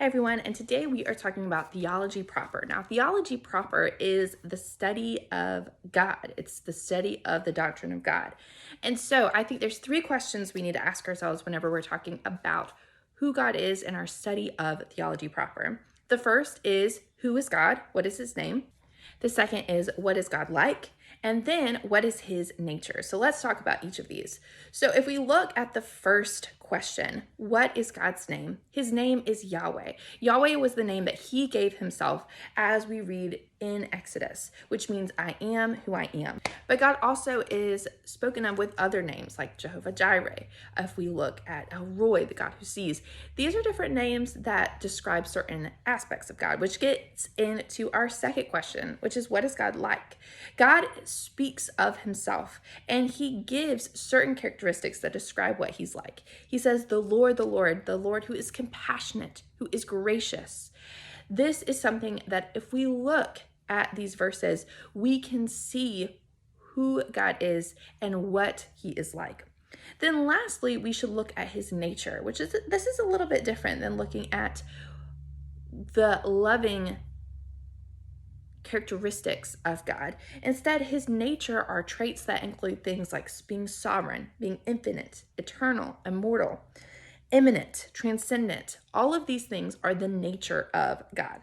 Hey everyone, and today we are talking about theology proper. Now, theology proper is the study of God. It's the study of the doctrine of God. And so I think there's three questions we need to ask ourselves whenever we're talking about who God is in our study of theology proper. The first is, who is God? What is his name? The second is, what is God like? And then, what is his nature? So let's talk about each of these. So if we look at the first question, what is God's name? His name is Yahweh. Yahweh was the name that he gave himself as we read in Exodus, which means I am who I am. But God also is spoken of with other names like Jehovah Jireh. If we look at El Roy, the God who sees, these are different names that describe certain aspects of God, which gets into our second question, which is, what is God like? God speaks of himself and he gives certain characteristics that describe what he's like. He says, the Lord who is compassionate, who is gracious. This is something that if we look at these verses, we can see who God is and what he is like. Then lastly, we should look at his nature, this is a little bit different than looking at the loving characteristics of God. Instead, his nature are traits that include things like being sovereign, being infinite, eternal, immortal, immanent, transcendent. All of these things are the nature of God.